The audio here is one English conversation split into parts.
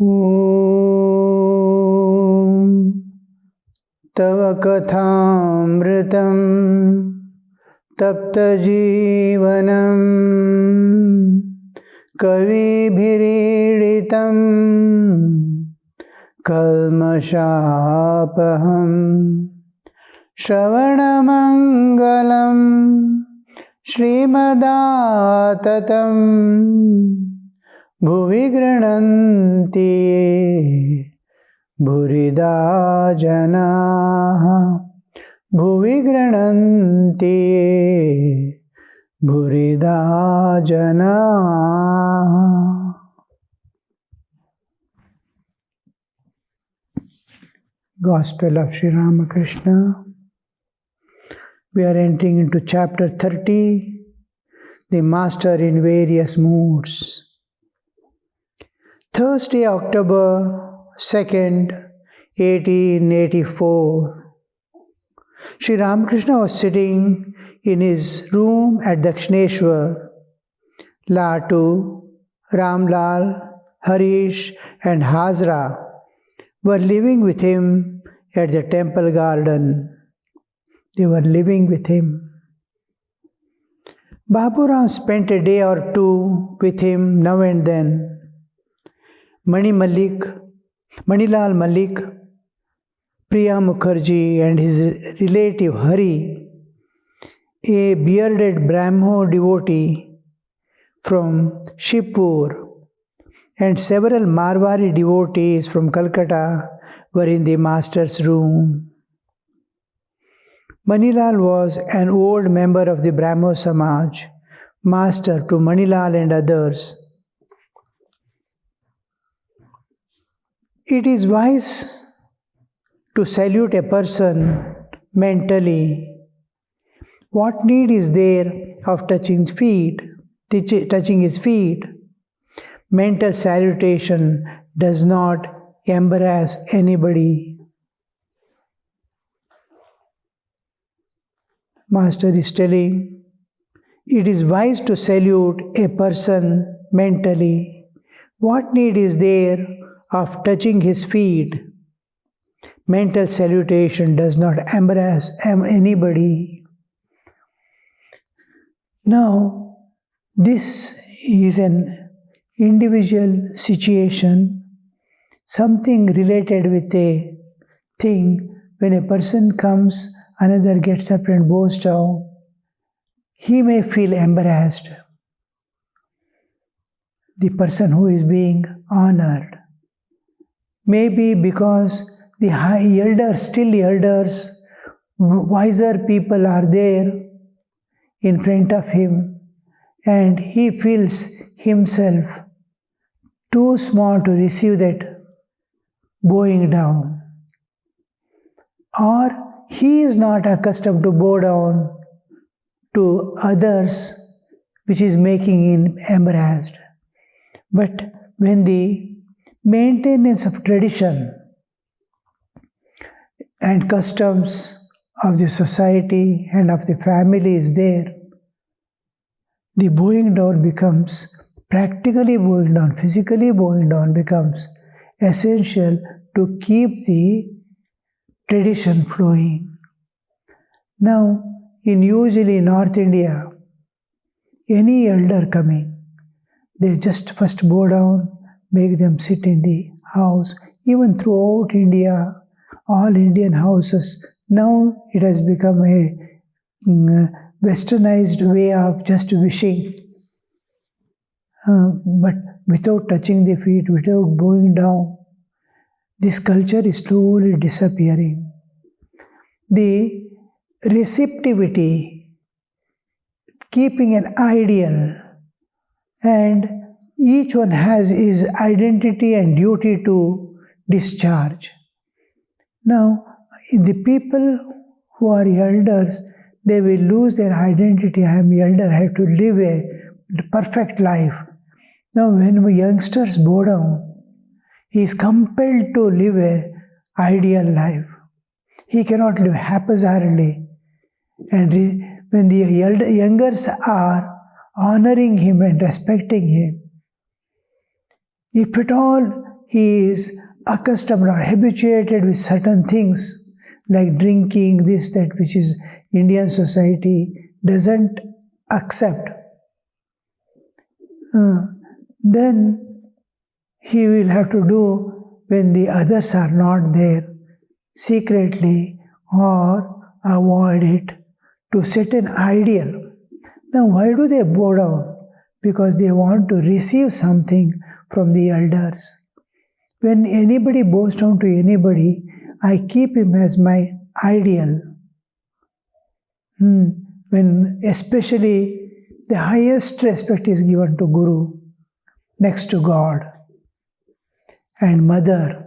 Om Tava Kathamritam Tapta Jivanam Kavibhiriditam Kalmashapaham Shravanamangalam Srimadaatatam Bhuvi Grananti Bhurida Janaha Bhuvi Grananti Bhurida Janaha. Gospel of Sri Ramakrishna. We are entering into chapter 30, the Master in Various Moods. Thursday, October 2nd, 1884. Sri Ramakrishna was sitting in his room at Dakshineshwar. Latu, Ramlal, Harish and Hazra were living with him at the temple garden. They were living with him. Baburam spent a day or two with him now and then. Manilal Malik, Priya Mukherjee and his relative Hari, a bearded Brahmo devotee from Shibpur, and several Marwari devotees from Calcutta were in the master's room. Manilal was an old member of the Brahmo Samaj, master to Manilal and others. It is wise to salute a person mentally. What need is there of touching his feet? Mental salutation does not embarrass anybody. Master is telling, it is wise to salute a person mentally. What need is there of touching his feet? Mental salutation does not embarrass anybody. Now, this is an individual situation, something related with a thing. When a person comes, another gets up and bows down, he may feel embarrassed. The person who is being honored. Maybe because the elders, wiser people are there in front of him, and he feels himself too small to receive that bowing down. Or he is not accustomed to bow down to others, which is making him embarrassed. But when the maintenance of tradition and customs of the society and of the family is there, the bowing down becomes, practically bowing down, physically bowing down becomes essential to keep the tradition flowing. Now, usually North India, any elder coming, they just first bow down, make them sit in the house. Even throughout India, all Indian houses, now it has become a westernized way of just wishing. But without touching the feet, without bowing down, this culture is slowly disappearing. The receptivity, keeping an ideal, and each one has his identity and duty to discharge. Now, the people who are elders, they will lose their identity. I am elder, I have to live a perfect life. Now, when youngsters bow down, he is compelled to live an ideal life. He cannot live haphazardly. And when the youngers are honoring him and respecting him, if at all he is accustomed or habituated with certain things like drinking, this, that, which is Indian society doesn't accept, then he will have to do when the others are not there, secretly or avoid it to set an ideal. Now, why do they bow down? Because they want to receive something from the elders. When anybody bows down to anybody, I keep him as my ideal. When especially the highest respect is given to Guru, next to God, and Mother.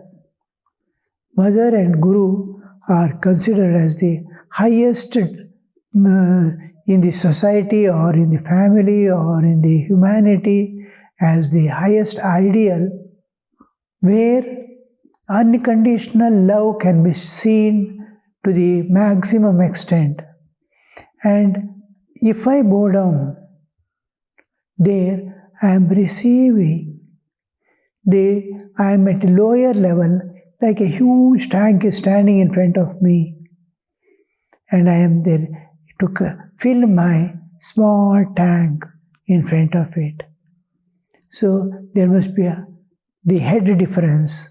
Mother and Guru are considered as the highest in the society or in the family or in the humanity, as the highest ideal, where unconditional love can be seen to the maximum extent. And if I bow down, there I am receiving. I am at a lower level, like a huge tank is standing in front of me, and I am there to fill my small tank in front of it. So there must be the head difference.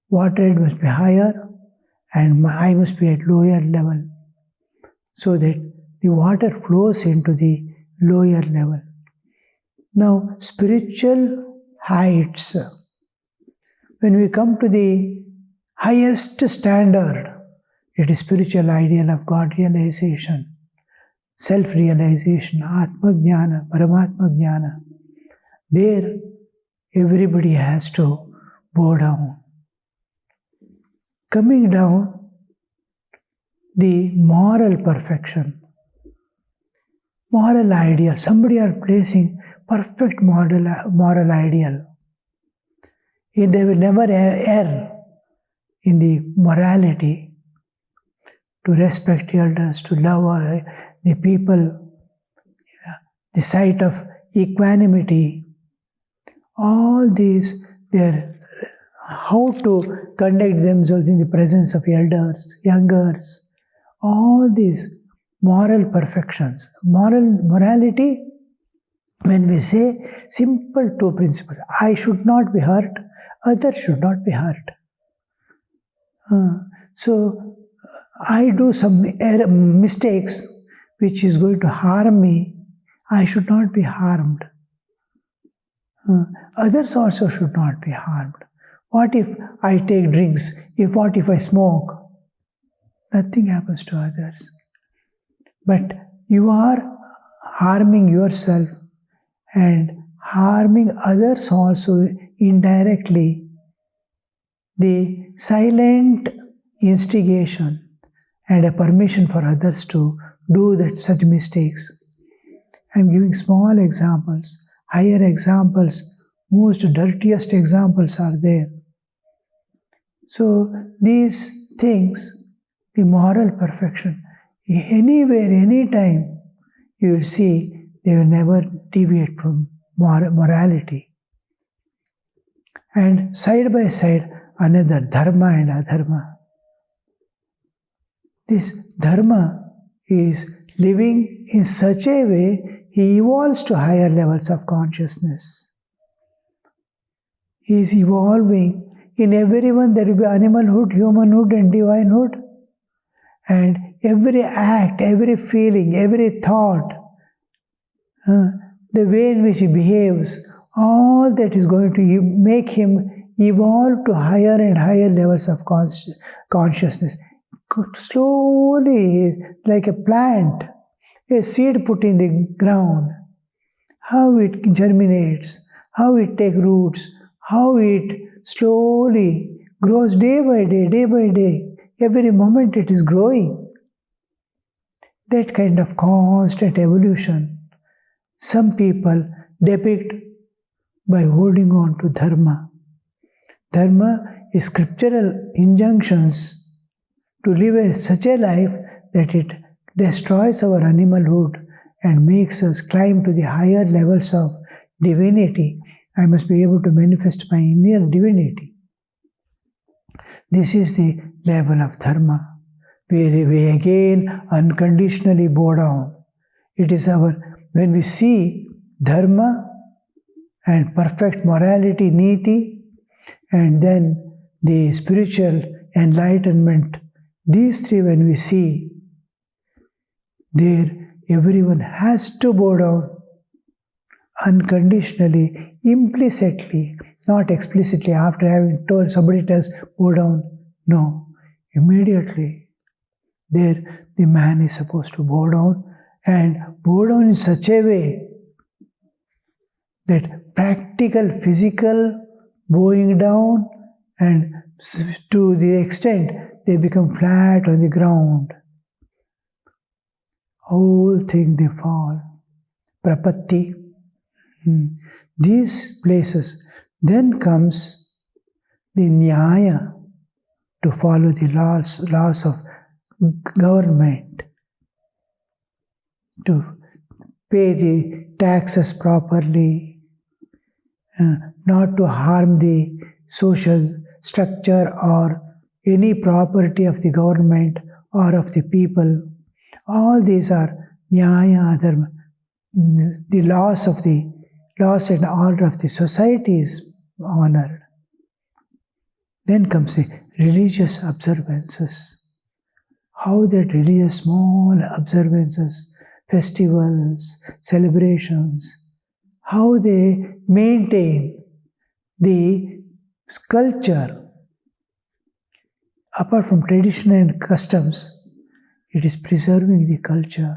Water head must be higher and I must be at lower level, so that the water flows into the lower level. Now, spiritual heights. When we come to the highest standard, it is spiritual ideal of God realization, self-realization, Atma-jnana, Paramatma-jnana. There, everybody has to bow down. Coming down, the moral perfection, moral ideal. Somebody are placing perfect moral ideal. They will never err in the morality, to respect elders, to love the people, the sight of equanimity. All these, how to conduct themselves in the presence of elders, youngers, all these moral perfections. Morality, when we say simple two principles, I should not be hurt, others should not be hurt. So I do some mistakes which is going to harm me, I should not be harmed. Others also should not be harmed. What if I take drinks? What if I smoke? Nothing happens to others. But you are harming yourself and harming others also indirectly. The silent instigation and a permission for others to do such mistakes. I am giving small examples. Higher examples, most dirtiest examples are there. So these things, the moral perfection, anywhere, anytime, you will see they will never deviate from morality. And side by side, another dharma and adharma. This dharma is living in such a way, he evolves to higher levels of consciousness. He is evolving. In everyone there will be animalhood, humanhood and divinehood. And every act, every feeling, every thought, the way in which he behaves, all that is going to make him evolve to higher and higher levels of consciousness. Slowly, like a plant, a seed put in the ground, how it germinates, how it takes roots, how it slowly grows day by day, day by day. Every moment it is growing. That kind of constant evolution, some people depict by holding on to dharma. Dharma is scriptural injunctions to live such a life that it destroys our animalhood and makes us climb to the higher levels of divinity. I must be able to manifest my inner divinity. This is the level of dharma, where we again unconditionally bow down. It is when we see dharma and perfect morality, niti, and then the spiritual enlightenment, these three when we see, there everyone has to bow down unconditionally, implicitly, not explicitly after having told somebody tells bow down. No, immediately there the man is supposed to bow down, and bow down in such a way that practical, physical bowing down, and to the extent they become flat on the ground. Whole thing they fall. Prapatti. These places. Then comes the Nyaya, to follow the laws of government, to pay the taxes properly, not to harm the social structure or any property of the government or of the people. All these are Nyaya, the laws and order of the society is honored. Then comes the religious observances. How that religious small observances, festivals, celebrations, how they maintain the culture. Apart from tradition and customs, it is preserving the culture,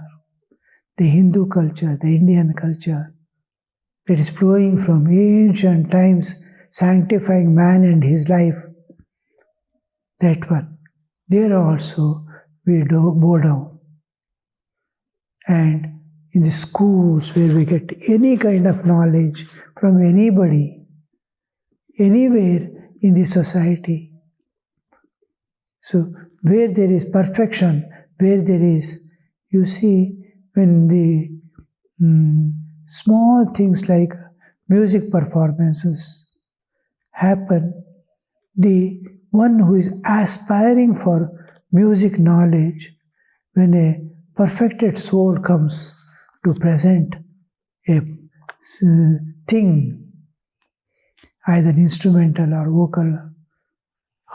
the Hindu culture, the Indian culture, that is flowing from ancient times, sanctifying man and his life. That one. There also we bow down. And in the schools where we get any kind of knowledge from anybody, anywhere in the society. So where there is perfection, where there is, you see, when the small things like music performances happen, the one who is aspiring for music knowledge, when a perfected soul comes to present a thing, either instrumental or vocal,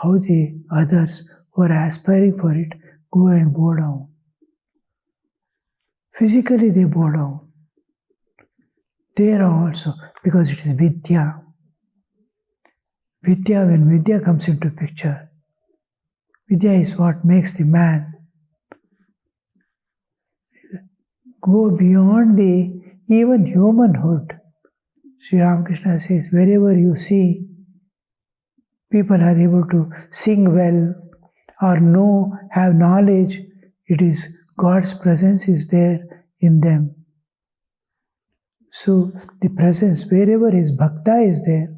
how the others who are aspiring for it go and bow down. Physically they bow down. There also, because it is Vidya. Vidya, when Vidya comes into picture, Vidya is what makes the man go beyond the even humanhood. Sri Ramakrishna says, wherever you see people are able to sing well or have knowledge, it is God's presence is there in them. So the presence, wherever his bhakta is there,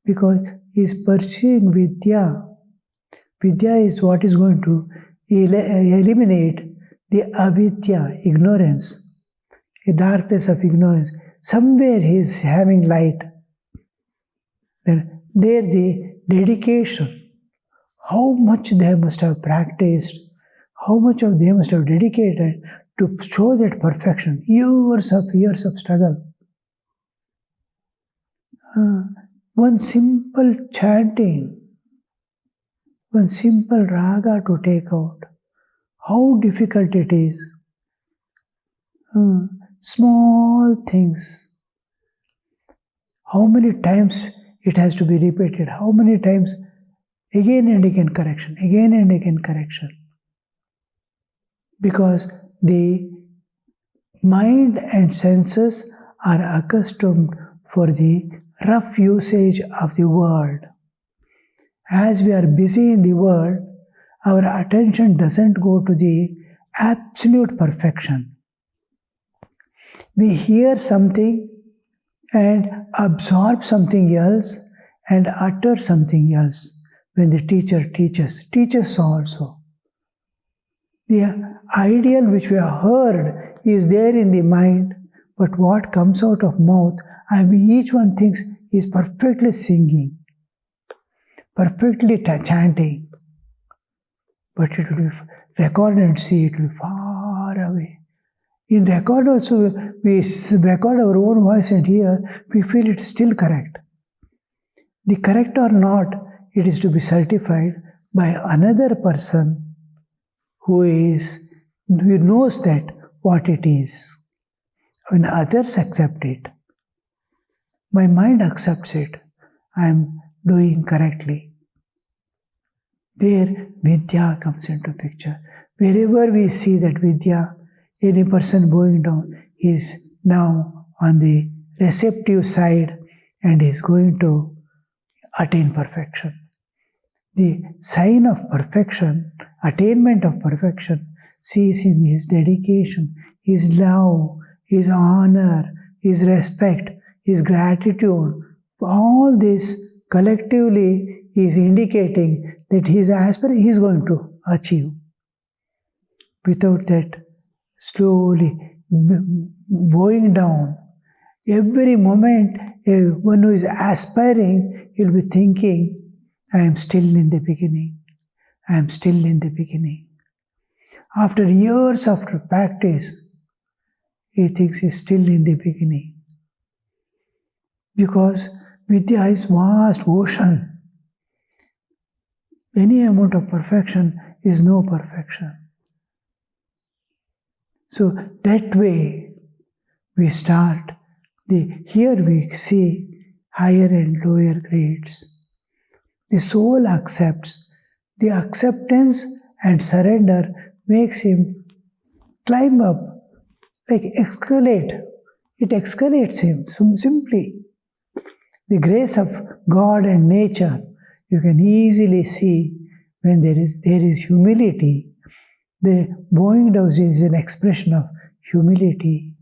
because he is pursuing Vidya. Vidya is what is going to eliminate the avidya, ignorance, a darkness of ignorance. Somewhere he is having light. Then there the dedication, how much they must have practiced, how much of they must have dedicated to show that perfection. Years of struggle. One simple chanting, one simple raga to take out, how difficult it is. Small things. How many times it has to be repeated, how many times, again and again correction, again and again correction. Because the mind and senses are accustomed for the rough usage of the world. As we are busy in the world, our attention doesn't go to the absolute perfection. We hear something and absorb something else and utter something else when the teacher teaches also. The ideal which we have heard is there in the mind, but what comes out of mouth, each one thinks is perfectly singing, perfectly chanting. but it will be record and see, it will be far away. In record also, we record our own voice and hear, we feel it's still correct. The correct or not, it is to be certified by another person who knows that what it is. When others accept it, my mind accepts it, I am doing correctly. There, Vidya comes into picture. Wherever we see that Vidya, any person going down, is now on the receptive side and is going to attain perfection. The sign of perfection, attainment of perfection, sees in his dedication, his love, his honor, his respect, his gratitude. All this collectively is indicating that his aspiration he is going to achieve. Without that, slowly bowing down. Every moment, one who is aspiring, he will be thinking, I am still in the beginning. I am still in the beginning. After years of practice, he thinks he is still in the beginning. Because Vidya is vast ocean. Any amount of perfection is no perfection. So that way we start. Here we see higher and lower grades. The soul accepts. The acceptance and surrender makes him climb up, like escalate. It escalates him simply. The grace of God and nature, you can easily see when there is humility. The bowing down is an expression of humility,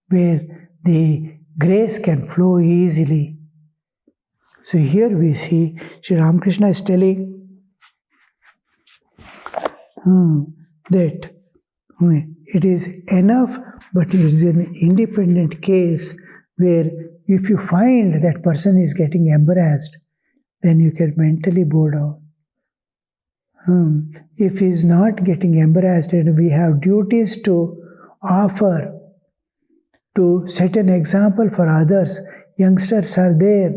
where the grace can flow easily. So here we see Sri Ramakrishna is telling that it is enough, but it is an independent case where if you find that person is getting embarrassed, then you can mentally bow down. If he is not getting embarrassed and we have duties to offer, to set an example for others, youngsters are there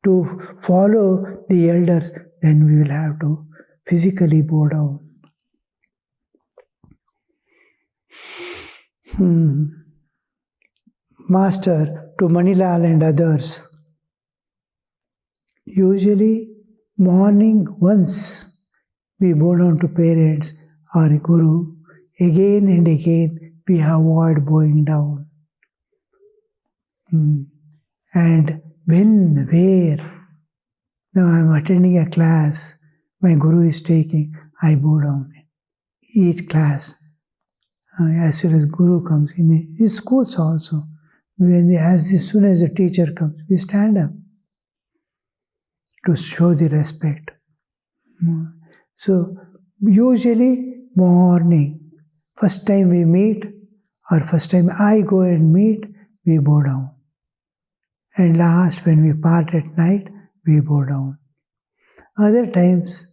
to follow the elders, then we will have to physically bow down. Master to Manilal and others. Usually, morning once we bow down to parents or Guru, again and again we avoid bowing down. And when, where? Now I am attending a class, my Guru is taking, I bow down. Each class, as soon as Guru comes in his schools also, as soon as the teacher comes, we stand up to show the respect. So usually morning, first time we meet or first time I go and meet, we bow down. And last, when we part at night, we bow down. Other times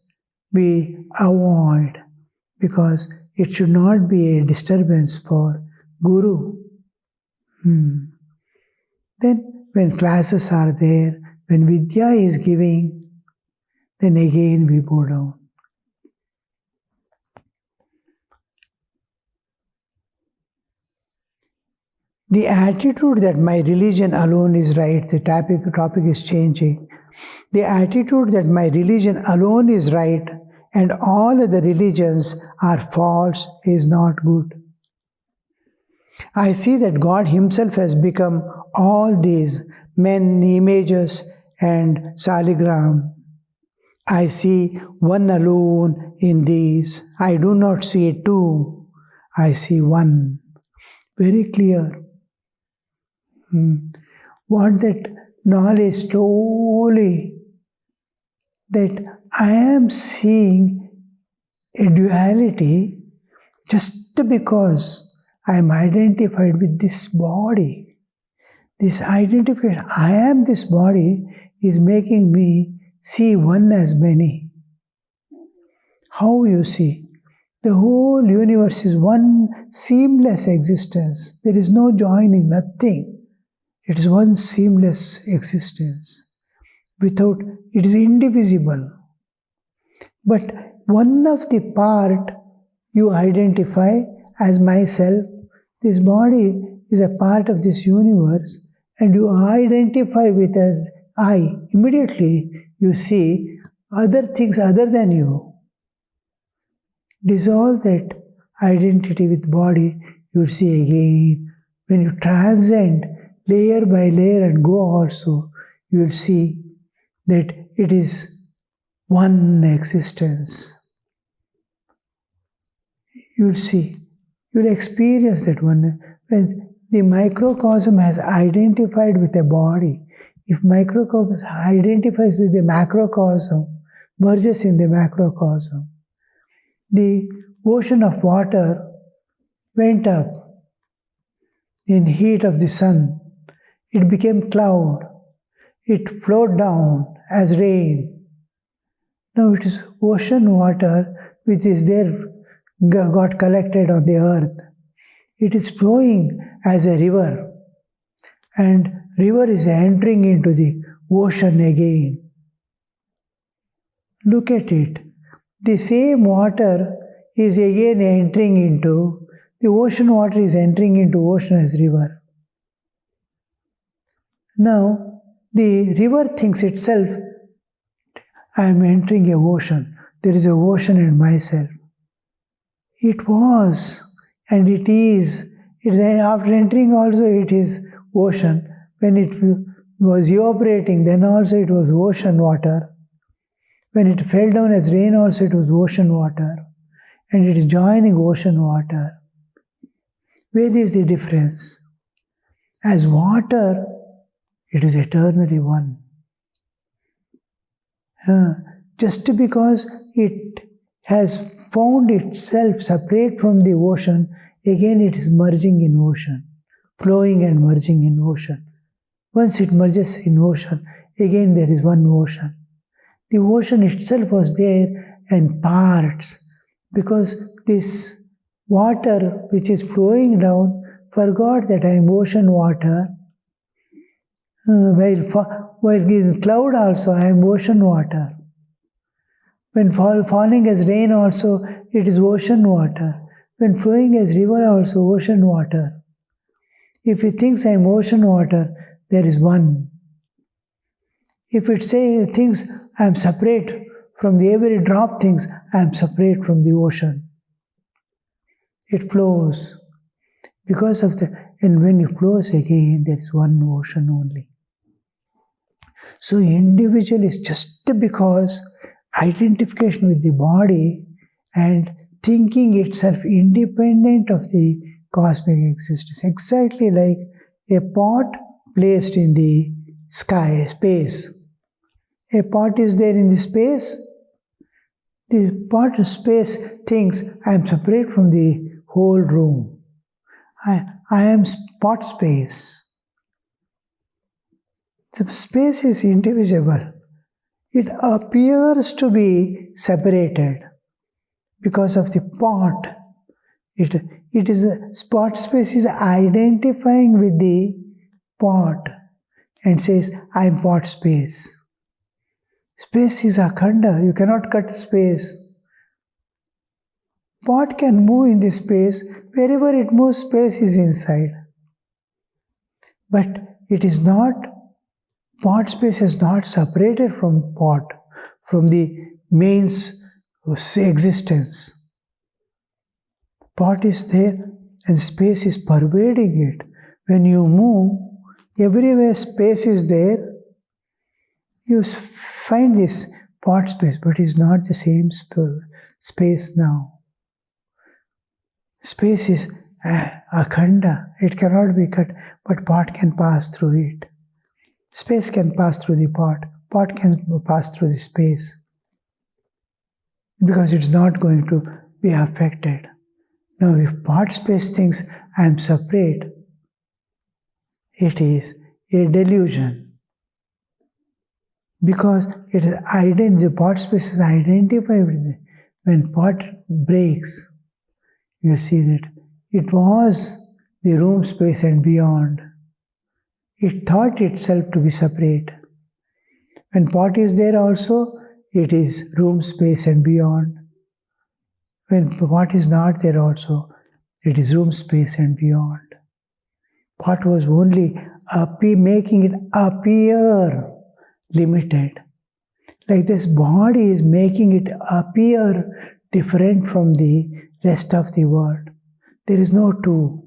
we avoid, because it should not be a disturbance for Guru. Then when classes are there, when Vidya is giving, then again we bow down. The attitude that my religion alone is right, the topic is changing. The attitude that my religion alone is right and all other religions are false is not good. I see that God Himself has become all these men, images, and saligram. I see one alone in these. I do not see two. I see one. Very clear. What that knowledge slowly, that I am seeing a duality just because I am identified with this body. This identification, I am this body, is making me see one as many. how you see. The whole universe is one seamless existence. There is no joining, nothing. It is one seamless existence. Without, it is indivisible. But one of the part you identify as myself, this body is a part of this universe, and you identify with as I. Immediately you see other things other than you. Dissolve that identity with body, you will see again. When you transcend layer by layer and go also, you will see that it is one existence. You will see, you will experience that one. When the microcosm has identified with a body, if microcosm identifies with the macrocosm, merges in the macrocosm, the ocean of water went up in heat of the sun. It became cloud. It flowed down as rain. Now it is ocean water which is there, got collected on the earth. It is flowing as a river, and river is entering into the ocean again. Look at it. The same water is again entering into, the ocean water is entering into ocean as river. Now, the river thinks itself, I am entering a ocean. There is a ocean in myself. It was, and it is. After entering also it is ocean. When it was evaporating, then also it was ocean water. When it fell down as rain also it was ocean water. And it is joining ocean water. Where is the difference? As water, it is eternally one. Just because it has found itself separate from the ocean, again it is merging in ocean, flowing and merging in ocean. Once it merges in ocean, again there is one ocean. The ocean itself was there in parts, because this water which is flowing down forgot that I am ocean water. While in cloud also I am ocean water. When falling as rain also it is ocean water. When flowing as river also ocean water. If it thinks I am ocean water, there is one. If it thinks I am separate from the every drop, thinks I am separate from the ocean. It flows. Because of and when it flows again, there is one ocean only. So individual is just because identification with the body and thinking itself independent of the cosmic existence. Exactly like a pot placed in the sky, space. A pot is there in the space. The pot space thinks, I am separate from the whole room. I am pot space. The space is indivisible. It appears to be separated because of the pot. It is a pot space is identifying with the pot and says, I am pot space. Space is akhanda. You cannot cut space. Pot can move in the space. Wherever it moves, space is inside. But it is not, pot space is not separated from pot, from the main existence. Pot is there and space is pervading it. When you move, everywhere space is there. You find this pot space, but it's not the same space now. Space is akhanda. It cannot be cut, but pot can pass through it. Space can pass through the pot. Pot can pass through the space. Because it's not going to be affected. Now, if pot space thinks I am separate, it is a delusion. Because it is the pot space is identified with When pot breaks, you see that it was the room, space and beyond. It thought itself to be separate. When pot is there also, it is room, space and beyond. When pot is not there also, it is room, space and beyond. Pot was only making it appear limited. Like this body is making it appear different from the rest of the world. There is no two.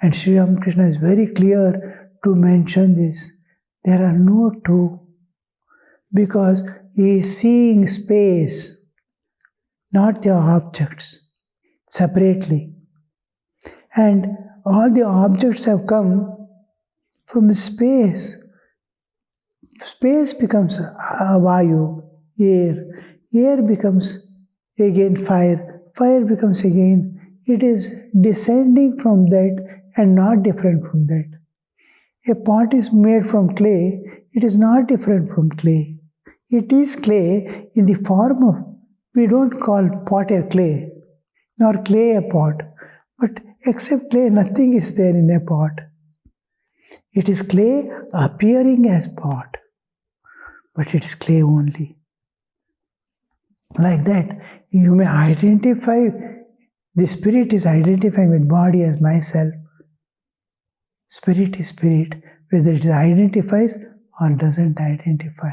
And Sri Ramakrishna is very clear to mention this. There are no two. Because he is seeing space, not the objects, separately. And all the objects have come from space. Space becomes vayu, air. Air becomes again fire. Fire becomes again. It is descending from that and not different from that. A pot is made from clay. It is not different from clay. It is clay in the form of, we don't call pot a clay, nor clay a pot. But except clay, nothing is there in a pot. It is clay appearing as pot, but it is clay only. Like that, you may identify, the spirit is identifying with body as myself. Spirit is spirit, whether it identifies or doesn't identify.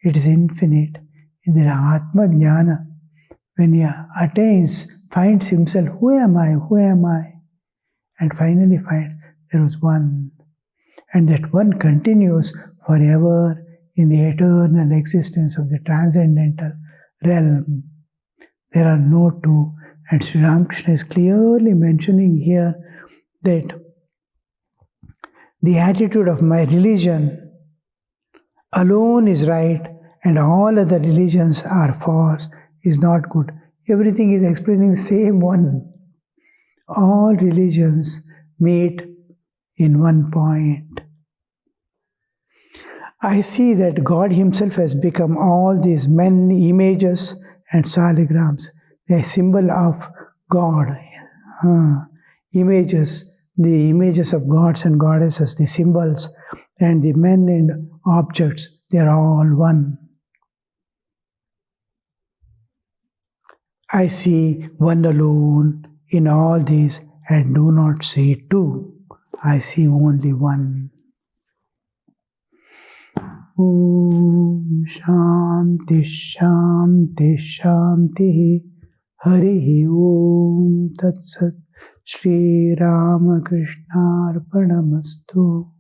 It is infinite. In the Atma Jnana, when he attains, finds himself, who am I, who am I? And finally finds there was one. And that one continues forever in the eternal existence of the transcendental realm. There are no two. And Sri Ramakrishna is clearly mentioning here that the attitude of my religion alone is right and all other religions are false, is not good. Everything is explaining the same one. All religions meet in one point. I see that God Himself has become all these many images and saligrams, the symbol of God. Images, the images of gods and goddesses, the symbols, and the men and objects, they are all one. I see one alone in all these and do not see two. I see only one. Om Shanti Shanti Shanti Hari Om Tat Sat Shri Ramakrishna Arpanamastu.